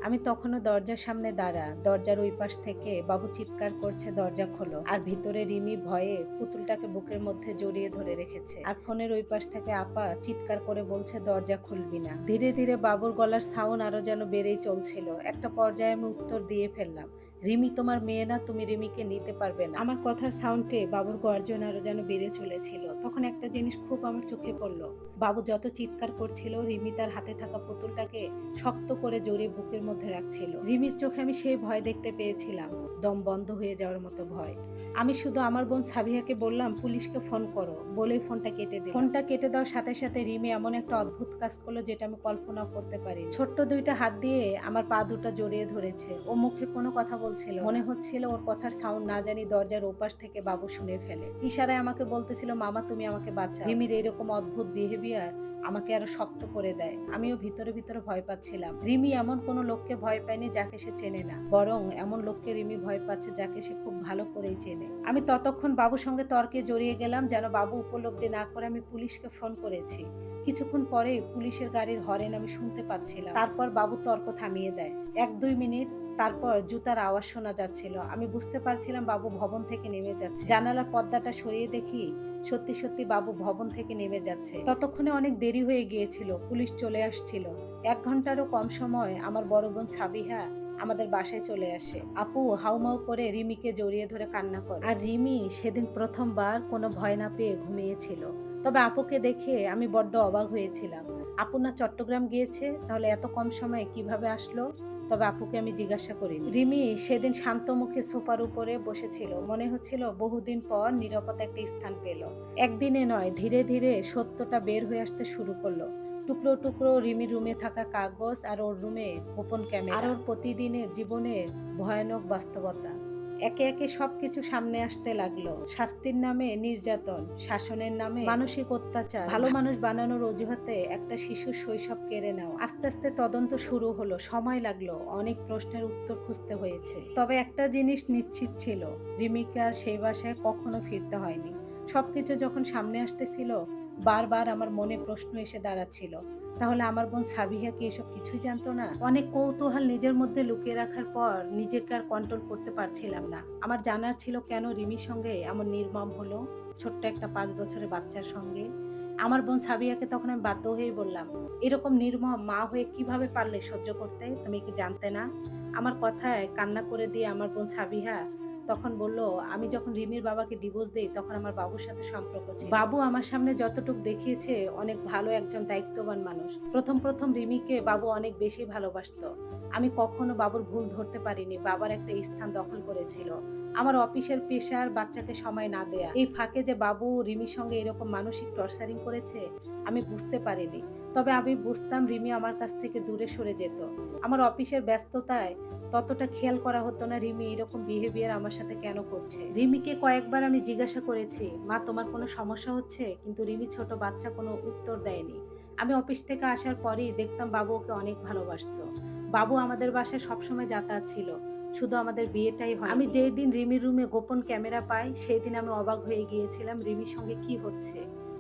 আমি তখনও দরজার সামনে দাঁড়া। দরজার ওই পাশ থেকে বাবু চিৎকার করছে, "দরজা খোলো।" আর ভিতরে রিমি ভয়ে পুতুলটাকে বুকের মধ্যে জড়িয়ে ধরে রেখেছে। আর ফোনের ওই পাশ থেকে আপা চিৎকার করে বলছে, "দরজা খুলবি না।" ধীরে ধীরে বাবুর গলার সাউন্ড আরো যেন বেড়েই চলছিল। একটা পর্যায়ে আমি উত্তর দিয়ে ফেললাম, "রিমি তোমার মেয়ে না, তুমি রিমিকে নিতে পারবে না।" আমার কথার সাউন্ডে বাবুর গর্জন আরো যেন বেড়ে চলেছিল। তখন একটা জিনিস খুব আমার চোখে পড়লো। বাবু যত চিৎকার করছিল, রিমি তার হাতে থাকা পুতুলটাকে শক্ত করে জড়িয়ে বুকের মধ্যে রাখছিল। রিমির চোখে আমি সেই ভয় দেখতে পেয়েছিলাম, দম বন্ধ হয়ে যাওয়ার মতো ভয়। আমি শুধু আমার বোন সাবিহাকে বললাম, "পুলিশকে ফোন করো।" বলেই ফোনটা কেটে দিলাম। ফোনটা কেটে দেওয়ার সাথে সাথে রিমি এমন একটা অদ্ভুত কাজ করলো যেটা আমি কল্পনাও করতে পারি। ছোট্ট দুইটা হাত দিয়ে আমার পা দুটো জড়িয়ে ধরেছে। ও মুখে কোনো কথা বলছিল না। মনে হচ্ছিল ওর কথার সাউন্ড না জানি দরজার ওপাশ থেকে বাবু শুনে ফেলে। ইশারায় আমাকে বলতেছিল, "মামা তুমি আমাকে বাঁচাও।" রিমির এরকম অদ্ভুত বিহেভিয়ার আমাকে আরো শক্ত করে দেয়। আমিও ভিতরে ভিতরে ভয় পাচ্ছিলাম। রিমি এমন কোনো লোককে ভয় পায়নি যাকে সে চেনে না, বরং এমন লোককে রিমি ভয় পাচ্ছে যাকে সে খুব ভালো করেই চেনে। আমি ততক্ষণ বাবুর সঙ্গে তর্কে জড়িয়ে গেলাম যেন বাবু উপলব্ধি না করে আমি পুলিশকে ফোন করেছি। কিছুক্ষণ পরেই পুলিশের গাড়ির হরেন আমি শুনতে পাচ্ছিলাম। তারপর বাবু তর্ক থামিয়ে দেয়। ১-২ মিনিট তারপর জুতার আওয়াজ শোনা যাচ্ছিল। আমি বুঝতে পারছিলাম বাবু ভবন থেকে নেমে যাচ্ছে। জানালার পর্দাটা সরিয়ে দেখি সত্যি সত্যি বাবু ভবন থেকে নেমে যাচ্ছে। ততক্ষণে অনেক দেরি হয়ে গিয়েছিল, পুলিশ চলে আসছিল। ১ ঘন্টারও কম সময় আমার বড় বোন সাবিহা আমাদের বাসায় চলে আসে। আপু হাউমাউ করে রিমিকে জড়িয়ে ধরে কান্না করে। আর রিমি সেদিন প্রথমবার কোনো ভয় না পেয়ে ঘুমিয়েছিল। তবে আপুকে দেখে আমি বড্ড অবাক হয়েছিলাম। আপু না চট্টগ্রাম গিয়েছে, তাহলে এত কম সময়ে কিভাবে আসলো? তবে আপুকে আমি জিজ্ঞাসা করিনি। রিমি সেদিন শান্ত মুখে সোফার উপরে বসেছিল। মনে হচ্ছিল বহুদিন পর নিরাপদ একটা স্থান পেল। একদিনে নয়, ধীরে ধীরে সত্যটা বের হয়ে আসতে শুরু করলো। টুকরো টুকরো রিমির রুমে থাকা কাগজ, আর ওর রুমে গোপন ক্যামেরা, আর ওর প্রতিদিনের জীবনের ভয়ানক বাস্তবতা। একে একে সবকিছু সামনে আসতে লাগলো। শাস্তির নামে নির্যাতন, শাসনের নামে মানসিক অত্যাচার, ভালো মানুষ বানানোর অজুহাতে একটা শিশুর শৈশব কেড়ে নেওয়া। আস্তে আস্তে তদন্ত শুরু হলো। সময় লাগলো, অনেক প্রশ্নের উত্তর খুঁজতে হয়েছে। তবে একটা জিনিস নিশ্চিত ছিল, রিমিকে আর সেই বাসায় কখনো ফিরতে হয়নি। সবকিছু যখন সামনে আসতেছিল, বারবার আমার মনে প্রশ্ন এসে দাঁড়াচ্ছিল, তাহলে আমার বোন সাবিহা কি এসব কিছুই জানতো না? অনেক কৌতূহল নিজের মধ্যে লুকিয়ে রাখার পর নিজেকে আর কন্ট্রোল করতে পারছিলাম না। আমার জানার ছিল কেন রিমির সঙ্গে এমন নির্মম হলো, ছোট্ট একটা ৫ বছরের বাচ্চার সঙ্গে। আমার বোন সাবিয়াকে তখন আমি বাধ্য হয়েই বললাম, "এরকম নির্মম মা হয়ে কিভাবে পারলে সহ্য করতে? তুমি কি জানতে না?" আমার কথায় কান্না করে দিয়ে আমার বোন সাবিহা তখন বলল, "আমি যখন রিমির বাবাকে ডিভোর্স দেই তখন আমার বাবুর সাথে সম্পর্ক ছিল। বাবু আমার সামনে যতটুক দেখিয়েছে অনেক ভালো একজন দায়িত্ববান মানুষ। প্রথম রিমিকে বাবু অনেক বেশি ভালোবাসতো। আমি কখনো বাবুর ভুল ধরতে পারিনি। বাবার একটা স্থান দখল করেছিল। আমার অফিসের প্রেশার, বাচ্চাকে সময় না দেয়া। এই ফাঁকে যে বাবু রিমির সঙ্গে এরকম মানসিক টর্চারিং করেছে আমি বুঝতে পারিনি। তবে আমি বুঝতাম রিমি আমার কাছ থেকে দূরে সরে যেত। আমার অফিসের ব্যস্ততায় ততটা খেয়াল করা হতো না রিমি এরকম বিহেভিয়ার আমার সাথে কেন করছে। রিমিকে কয়েকবার আমি জিজ্ঞাসা করেছি, "মা তোমার কোনো সমস্যা হচ্ছে?" কিন্তু রিমি ছোট বাচ্চা কোনো উত্তর দেয়নি। আমি অফিস থেকে আসার পরেই দেখতাম বাবু ওকে অনেক ভালোবাসতো। বাবু আমাদের বাসায় সবসময় যাতায়াত ছিল। শুধু আমাদের বিয়েটাই হয়নি। আমি যেই দিন রিমির রুমে গোপন ক্যামেরা পাই সেই দিন আমি অবাক হয়ে গিয়েছিলাম রিমির সঙ্গে কি হচ্ছে।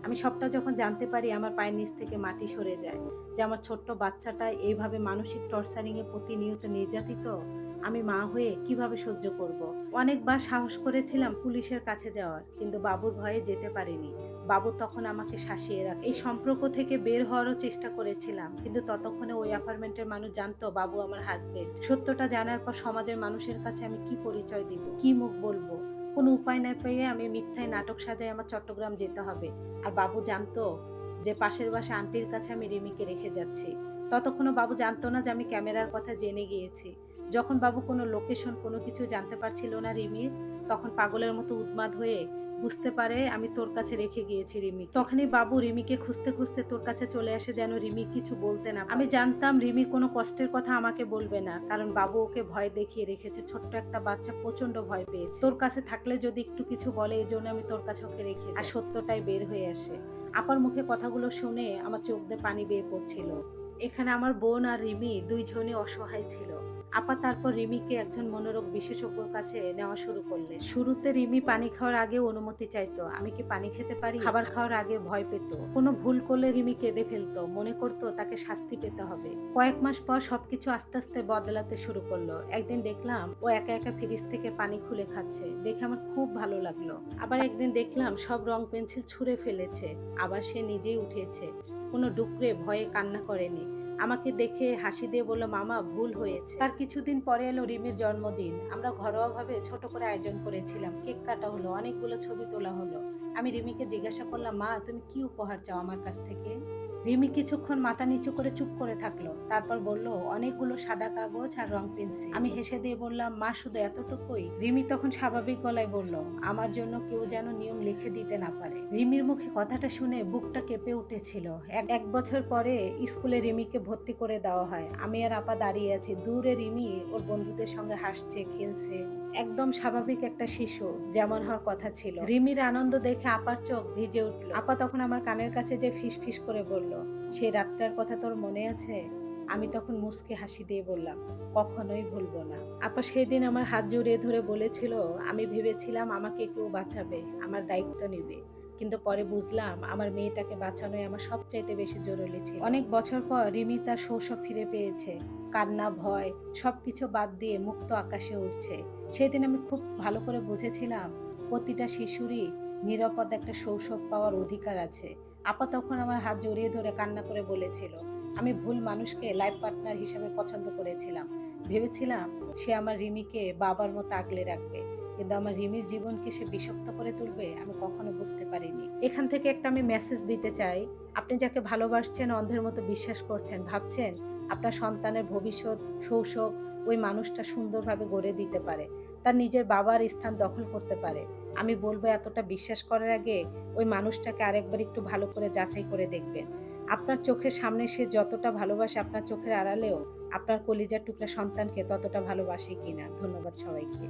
আমি সবটা যখন জানতে পারি আমার পায়ের নিচ থেকে মাটি সরে যায়। যে আমার ছোট্ট বাচ্চাটা এইভাবে মানসিক টর্চারিং এ প্রতিনিয়ত নির্যাতিত, আমি মা হয়ে কিভাবে সহ্য করব? অনেকবার সাহস করেছিলাম পুলিশের কাছে যাওয়ার, কিন্তু বাবুর ভয়ে যেতে পারিনি। বাবু তখন আমাকে শাসিয়ে রাখে। এই সম্পর্ক থেকে বের হওয়ারও চেষ্টা করেছিলাম, কিন্তু ততক্ষণে ওই অ্যাপার্টমেন্টের মানুষ জানতো বাবু আমার হাজবেন্ড। সত্যটা জানার পর সমাজের মানুষের কাছে আমি কি পরিচয় দিব, কি মুখ বলবো? কোনো উপায় না পেয়ে আমি মিথ্যায় নাটক সাজাই আমার চট্টগ্রাম যেতে হবে। আর বাবু জানতো যে পাশের বাসা আন্টির কাছে আমি রিমিকে রেখে যাচ্ছি। ততক্ষণও বাবু জানতো না যে আমি ক্যামেরার কথা জেনে গিয়েছি। যখন বাবু কোনো লোকেশন কোনো কিছু জানতে পারছিল না রিমির, তখন পাগলের মতো উন্মাদ হয়ে বুঝতে পারে আমি তোর কাছে রেখে গিয়েছি রিমি। তখনই বাবু রিমিকে খুঁজতে খুঁজতে তোর কাছে চলে আসে যেন রিমি কিছু বলতে না পারে। আমি জানতাম রিমি কোনো কষ্টের কথা আমাকে বলবে না, কারণ বাবু ওকে ভয় দেখিয়ে রেখেছে। ছোট্ট একটা বাচ্চা প্রচন্ড ভয় পেয়েছে। তোর কাছে থাকলে যদি একটু কিছু বলে, এই জন্য আমি তোর কাছে ওকে রেখে যাই। আর সত্যটাই বের হয়ে আসে। আপার মুখে কথাগুলো শুনে আমার চোখ দিয়ে পানি বেয়ে পড়ছিল। এখানে আমার বোন আর রিমি দুইজনই অসহায় ছিল। আপা তারপর রিমিকে একজন মনোরোগ বিশেষজ্ঞর কাছে নেওয়া শুরু করলেন। শুরুতে রিমি পানি খাওয়ার আগে অনুমতি চাইতো, আমি কি পানি খেতে পারি। খাবার খাওয়ার আগে ভয় পেত, কোনো ভুল করলে রিমি কেঁদে ফেলতো, মনে করতো তাকে শাস্তি পেতে হবে। কয়েক মাস পর সবকিছু আস্তে আস্তে বদলাতে শুরু করলো। একদিন দেখলাম ও একা একা ফ্রিজ থেকে পানি খুলে খাচ্ছে, দেখে আমার খুব ভালো লাগলো। আবার একদিন দেখলাম সব রং পেন্সিল ছুঁড়ে ফেলেছে, আবার সে নিজেই উঠেছে, কোনো ডুকরে ভয়ে কান্না করেনি। আমাকে দেখে হাসি দিয়ে বলল, মামা ভুল হয়েছে। তার কিছুদিন পরে এলো রিমির জন্মদিন। আমরা ঘরোয়াভাবে ছোট করে আয়োজন করেছিলাম, কেক কাটা হলো, অনেকগুলো ছবি তোলা হলো। আমি রিমিকে জিজ্ঞাসা করলাম, মা তুমি কি উপহার চাও আমার কাছ থেকে। রিমি কিছুক্ষণ মাথা নিচু করে চুপ করে থাকলো, তারপর বলল, অনেকগুলো সাদা কাগজ আর রং পেন্সিল। আমি হেসে দিয়ে বললাম, মা শুধু এতটুকুই। রিমি তখন স্বাভাবিক গলায় বলল, আমার জন্য কেউ যেন নিয়ম লিখে দিতে না পারে। রিমির মুখে কথাটা শুনে বুকটা কেঁপে উঠেছিল। এক বছর পরে স্কুলে রিমিকে ভর্তি করে দেওয়া হয়। আমি আর আপা দাঁড়িয়ে আছি, দূরে রিমি ওর বন্ধুদের সঙ্গে হাসছে, খেলছে, একদম স্বাভাবিক একটা শিশু, যেমন হওয়ার কথা ছিল। রিমির আনন্দ দেখে আপার চোখ ভিজে উঠল। আপা তখন আমার কানের কাছে যে ফিস ফিস করে বলল, সেই রাতটার কথা তোর মনে আছে। আমি তখন মুচকি হাসি দিয়ে বললাম, কখনোই ভুলবো না। আপা সেদিন আমার হাত জড়িয়ে ধরে বলেছিল, আমি ভেবেছিলাম আমাকে কেউ বাঁচাবে, আমার দায়িত্ব নিবে, কিন্তু পরে বুঝলাম আমার মেয়েটাকে বাঁচানোই আমার সবচাইতে বেশি জরুরি ছিল। অনেক বছর পর রিমি তার শৈশব ফিরে পেয়েছে, কান্না ভয় সবকিছু বাদ দিয়ে মুক্ত আকাশে উঠছে। সেদিন আমি খুব ভালো করে বুঝেছিলাম প্রতিটা শিশুরই নিরাপদ একটা শৈশব পাওয়ার অধিকার আছে। আপা তখন আমার হাত জড়িয়ে ধরে কান্না করে বলেছিল, আমি ভুল মানুষকে লাইফ পার্টনার হিসেবে পছন্দ করেছিলাম, ভেবেছিলাম সে আমার রিমিকে বাবার মতো আগলে রাখবে, কিন্তু আমার রিমির জীবনকে সে বিষাক্ত করে তুলবে আমি কখনো বুঝতে পারিনি। এখান থেকে একটা আমি মেসেজ দিতে চাই, আপনি যাকে ভালোবাসছেন, অন্ধের মতো বিশ্বাস করছেন, ভাবছেন আপনার সন্তানের ভবিষ্যৎ শৈশব ওই মানুষটা সুন্দরভাবে গড়ে দিতে পারে, তার নিজের বাবার স্থান দখল করতে পারে, আমি বলবো এতটা বিশ্বাস করার আগে ওই মানুষটাকে আরেকবার একটু ভালো করে যাচাই করে দেখবেন। আপনার চোখের সামনে সে যতটা ভালোবাসে, আপনার চোখের আড়ালেও আপনার কলিজার টুকরা সন্তানকে ততটা ভালোবাসে কিনা। ধন্যবাদ সবাইকে।